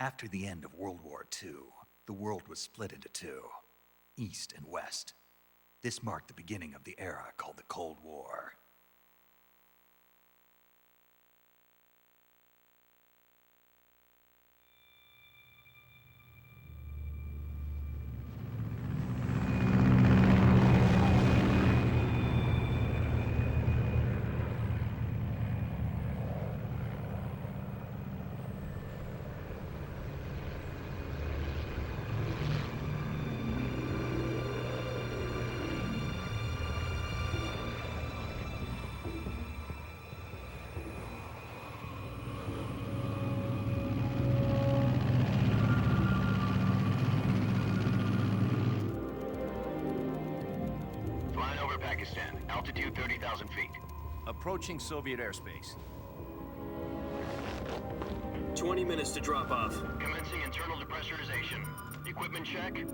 After the end of World War II, the world was split into two, East and West. This marked the beginning of the era called the Cold War. Pakistan, altitude 30,000 feet. Approaching Soviet airspace. 20 minutes to drop off. Commencing internal depressurization. Equipment check.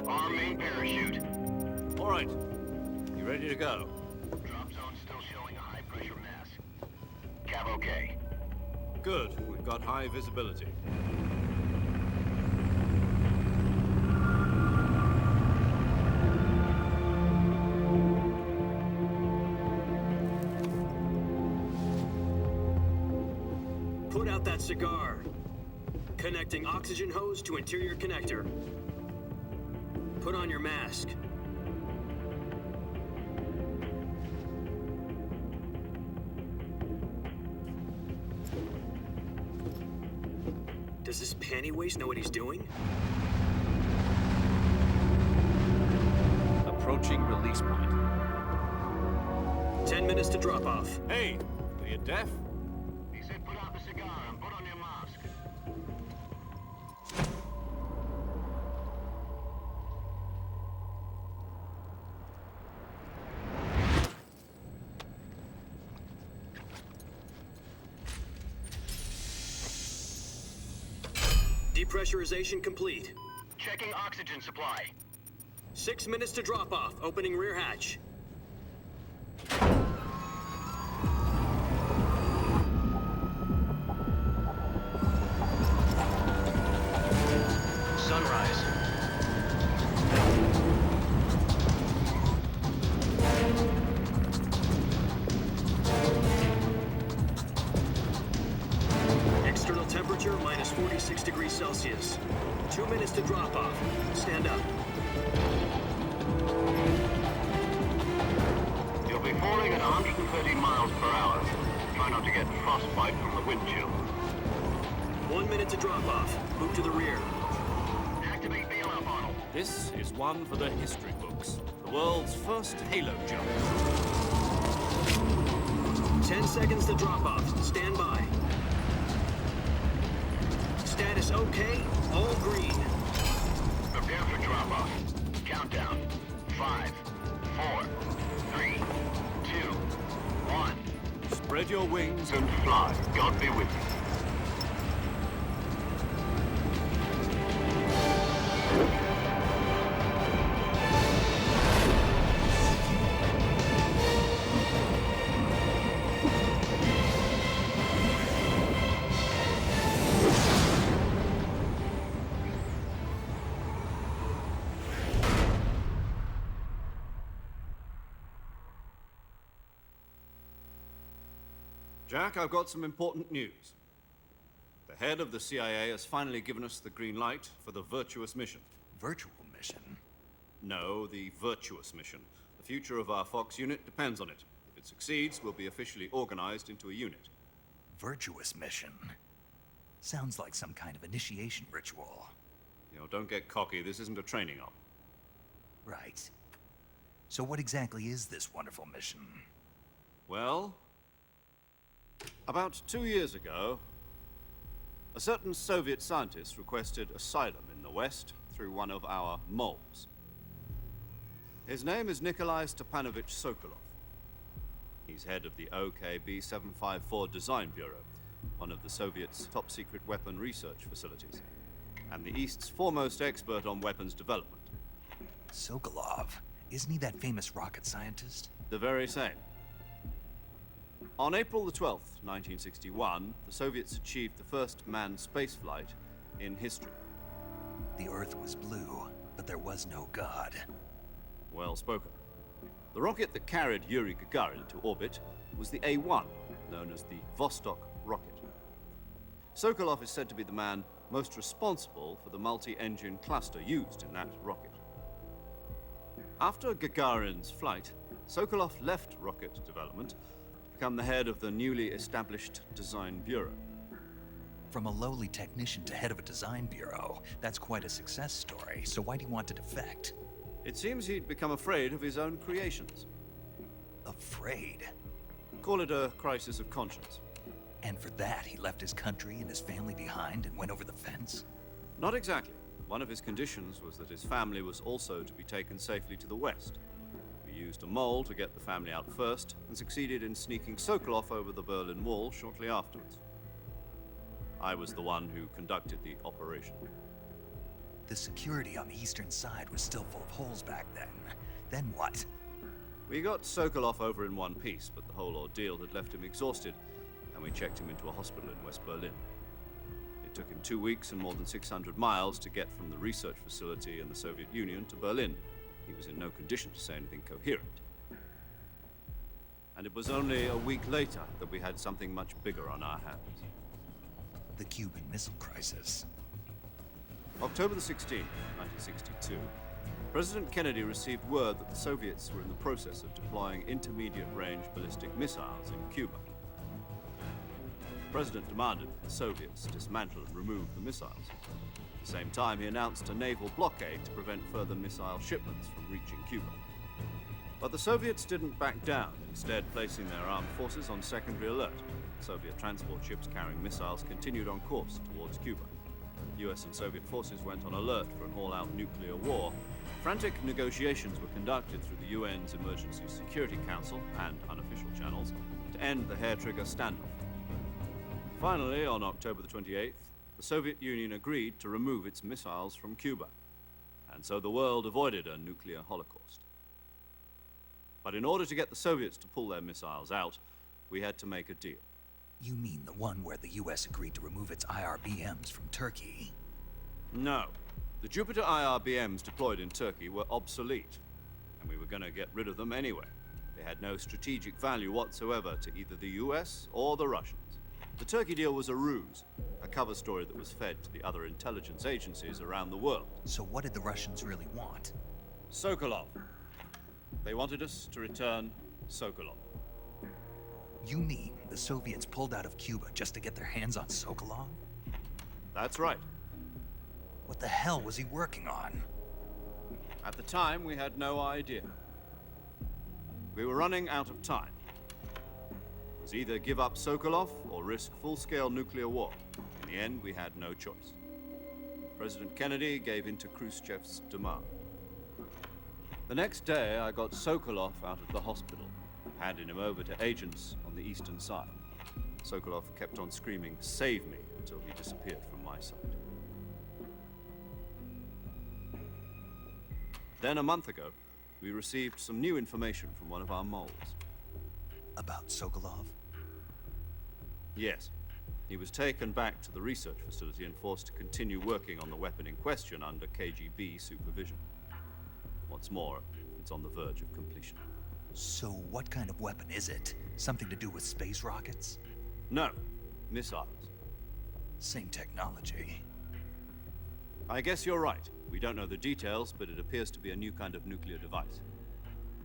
Arm main parachute. All right. You ready to go? Drop zone still showing a high pressure mass. Cav okay. Good. We've got high visibility. Put out that cigar. Connecting oxygen hose to interior connector. Put on your mask. Does this panty waste know what he's doing? Approaching release point. 10 minutes to drop off. Hey, are you deaf? He said put out the cigar and put on your mask. Depressurization complete. Checking oxygen supply. 6 minutes to drop off. Opening rear hatch. Sunrise. External temperature minus 46 degrees Celsius. 2 minutes to drop off. Stand up. You'll be falling at 130 miles per hour. Try not to get frostbite from the wind chill. 1 minute to drop off. Move to the rear. Activate bailout model. This is one for the history books. The world's first halo jump. 10 seconds to drop off. Stand by. Status okay. All green. Prepare for drop-off. Countdown. 5, 4, 3, 2, 1. Spread your wings And fly. God be with you. Jack, I've got some important news. The head of the CIA has finally given us the green light for the virtuous mission. Virtual mission? No, the virtuous mission. The future of our Fox unit depends on it. If it succeeds, we'll be officially organized into a unit. Virtuous mission? Sounds like some kind of initiation ritual. You know, don't get cocky. This isn't a training op. Right. So what exactly is this wonderful mission? Well, about 2 years ago, a certain Soviet scientist requested asylum in the West through one of our moles. His name is Nikolai Stepanovich Sokolov. He's head of the OKB 754 Design Bureau, one of the Soviets' top-secret weapon research facilities, and the East's foremost expert on weapons development. Sokolov? Isn't he that famous rocket scientist? The very same. On April the 12th, 1961, the Soviets achieved the first manned spaceflight in history. The Earth was blue, but there was no God. Well spoken. The rocket that carried Yuri Gagarin into orbit was the A-1, known as the Vostok rocket. Sokolov is said to be the man most responsible for the multi-engine cluster used in that rocket. After Gagarin's flight, Sokolov left rocket development to become the head of the newly established Design Bureau. From a lowly technician to head of a design bureau, that's quite a success story, so why do you want to defect? It seems he'd become afraid of his own creations. Afraid? Call it a crisis of conscience. And for that, he left his country and his family behind and went over the fence? Not exactly. One of his conditions was that his family was also to be taken safely to the west. We used a mole to get the family out first and succeeded in sneaking Sokolov over the Berlin Wall shortly afterwards. I was the one who conducted the operation. The security on the eastern side was still full of holes back then. Then what? We got Sokolov over in one piece, but the whole ordeal had left him exhausted, and we checked him into a hospital in West Berlin. It took him 2 weeks and more than 600 miles to get from the research facility in the Soviet Union to Berlin. He was in no condition to say anything coherent. And it was only a week later that we had something much bigger on our hands. The Cuban Missile Crisis. October the 16th, 1962, President Kennedy received word that the Soviets were in the process of deploying intermediate-range ballistic missiles in Cuba. The President demanded that the Soviets dismantle and remove the missiles. At the same time, he announced a naval blockade to prevent further missile shipments from reaching Cuba. But the Soviets didn't back down, instead placing their armed forces on secondary alert. Soviet transport ships carrying missiles continued on course towards Cuba. US and Soviet forces went on alert for an all-out nuclear war. Frantic negotiations were conducted through the UN's Emergency Security Council and unofficial channels to end the hair-trigger standoff. Finally, on October the 28th, the Soviet Union agreed to remove its missiles from Cuba, and so the world avoided a nuclear holocaust. But in order to get the Soviets to pull their missiles out, we had to make a deal. You mean the one where the US agreed to remove its IRBMs from Turkey? No. The Jupiter IRBMs deployed in Turkey were obsolete, and we were going to get rid of them anyway. They had no strategic value whatsoever to either the US or the Russians. The Turkey deal was a ruse, a cover story that was fed to the other intelligence agencies around the world. So what did the Russians really want? Sokolov. They wanted us to return Sokolov. You mean the Soviets pulled out of Cuba just to get their hands on Sokolov? That's right. What the hell was he working on? At the time, we had no idea. We were running out of time. It was either give up Sokolov or risk full-scale nuclear war. In the end, we had no choice. President Kennedy gave in to Khrushchev's demand. The next day, I got Sokolov out of the hospital, handing him over to agents on the eastern side. Sokolov kept on screaming, "Save me," until he disappeared from my sight. Then, a month ago, we received some new information from one of our moles. About Sokolov? Yes. He was taken back to the research facility and forced to continue working on the weapon in question under KGB supervision. What's more, it's on the verge of completion. So what kind of weapon is it? Something to do with space rockets? No, missiles. Same technology. I guess you're right. We don't know the details, but it appears to be a new kind of nuclear device.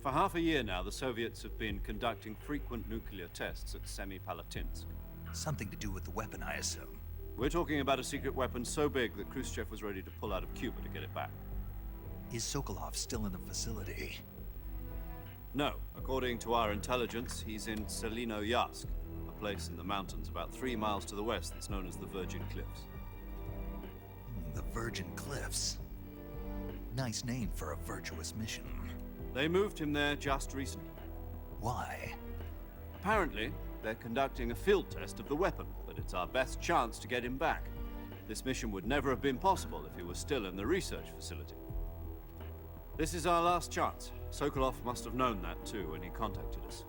For half a year now, the Soviets have been conducting frequent nuclear tests at Semipalatinsk. Something to do with the weapon, I assume. We're talking about a secret weapon so big that Khrushchev was ready to pull out of Cuba to get it back. Is Sokolov still in the facility? No. According to our intelligence, he's in Selino-Yarsk, a place in the mountains about 3 miles to the west that's known as the Virgin Cliffs. The Virgin Cliffs. Nice name for a virtuous mission. They moved him there just recently. Why? Apparently, they're conducting a field test of the weapon, but it's our best chance to get him back. This mission would never have been possible if he was still in the research facility. This is our last chance. Sokolov must have known that too when he contacted us.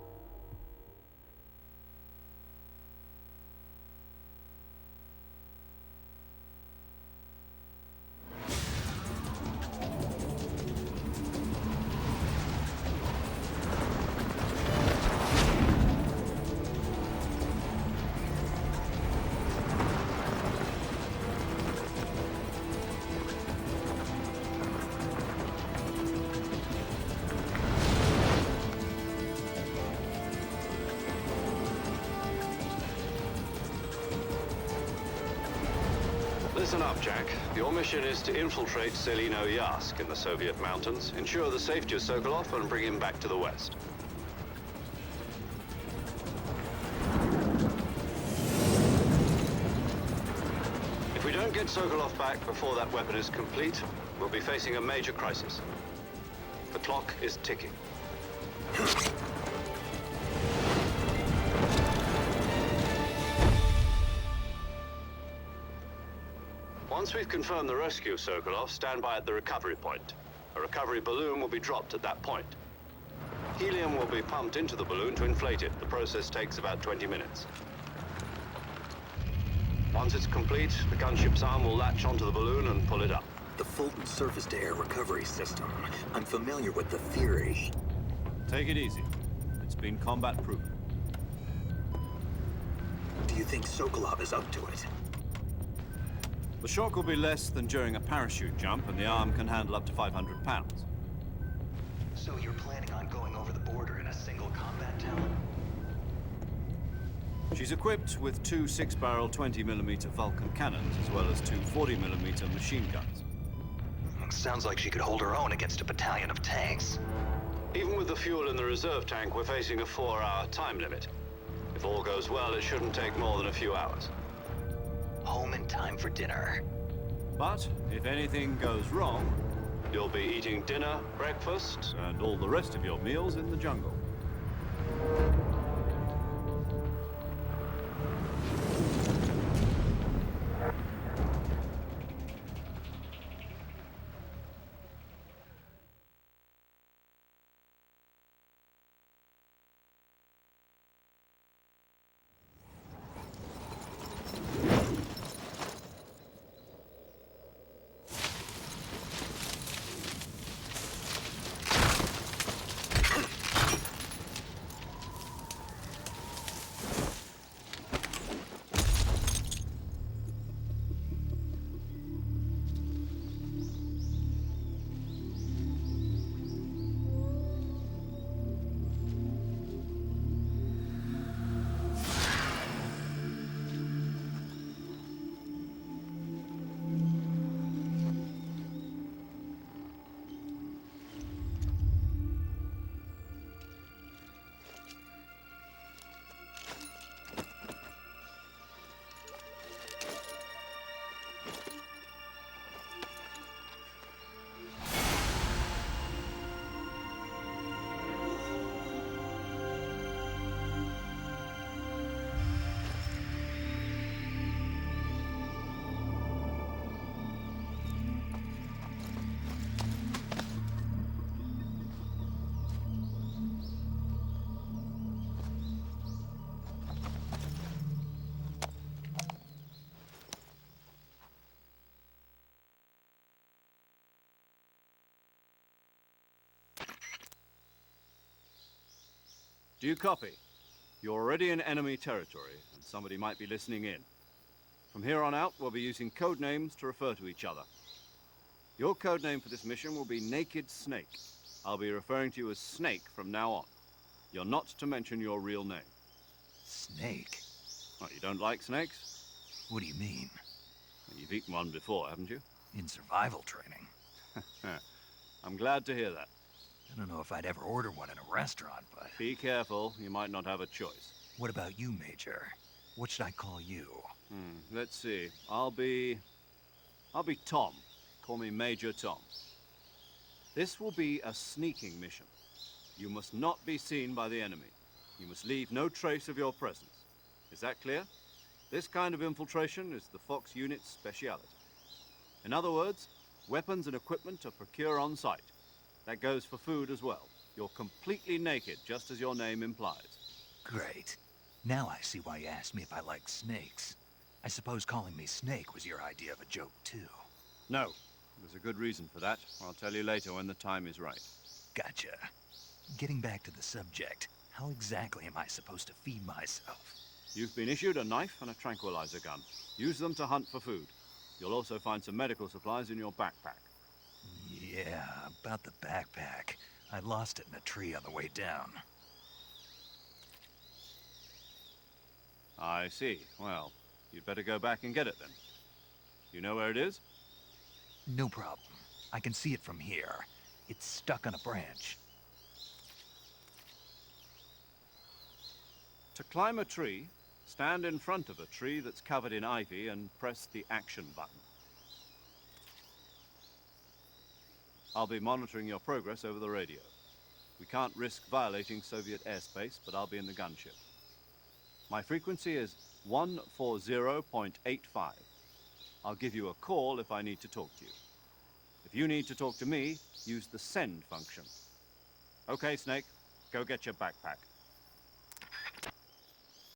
Listen up, Jack. Your mission is to infiltrate Selino Yask in the Soviet mountains, ensure the safety of Sokolov, and bring him back to the West. If we don't get Sokolov back before that weapon is complete, we'll be facing a major crisis. The clock is ticking. Once we've confirmed the rescue of Sokolov, stand by at the recovery point. A recovery balloon will be dropped at that point. Helium will be pumped into the balloon to inflate it. The process takes about 20 minutes. Once it's complete, the gunship's arm will latch onto the balloon and pull it up. The Fulton surface-to-air recovery system. I'm familiar with the theory. Take it easy. It's been combat-proven. Do you think Sokolov is up to it? The shock will be less than during a parachute jump, and the arm can handle up to 500 pounds. So you're planning on going over the border in a single combat tower? She's equipped with two 6-barrel 20mm Vulcan cannons, as well as two 40mm machine guns. Sounds like she could hold her own against a battalion of tanks. Even with the fuel in the reserve tank, we're facing a 4-hour time limit. If all goes well, it shouldn't take more than a few hours. Home in time for dinner. But if anything goes wrong, you'll be eating dinner, breakfast, and all the rest of your meals in the jungle. Do you copy? You're already in enemy territory, and somebody might be listening in. From here on out, we'll be using code names to refer to each other. Your code name for this mission will be Naked Snake. I'll be referring to you as Snake from now on. You're not to mention your real name. Snake? Oh, you don't like snakes? What do you mean? Well, you've eaten one before, haven't you? In survival training. I'm glad to hear that. I don't know if I'd ever order one in a restaurant, but... Be careful, you might not have a choice. What about you, Major? What should I call you? Let's see. I'll be Tom. Call me Major Tom. This will be a sneaking mission. You must not be seen by the enemy. You must leave no trace of your presence. Is that clear? This kind of infiltration is the Fox unit's speciality. In other words, weapons and equipment are procured on site. That goes for food as well. You're completely naked, just as your name implies. Great. Now I see why you asked me if I like snakes. I suppose calling me Snake was your idea of a joke, too. No. There's a good reason for that. I'll tell you later when the time is right. Gotcha. Getting back to the subject, how exactly am I supposed to feed myself? You've been issued a knife and a tranquilizer gun. Use them to hunt for food. You'll also find some medical supplies in your backpack. Yeah, about the backpack. I lost it in a tree on the way down. I see. Well, you'd better go back and get it then. You know where it is? No problem. I can see it from here. It's stuck on a branch. To climb a tree, stand in front of a tree that's covered in ivy and press the action button. I'll be monitoring your progress over the radio. We can't risk violating Soviet airspace, but I'll be in the gunship. My frequency is 140.85. I'll give you a call if I need to talk to you. If you need to talk to me, use the send function. Okay, Snake, go get your backpack.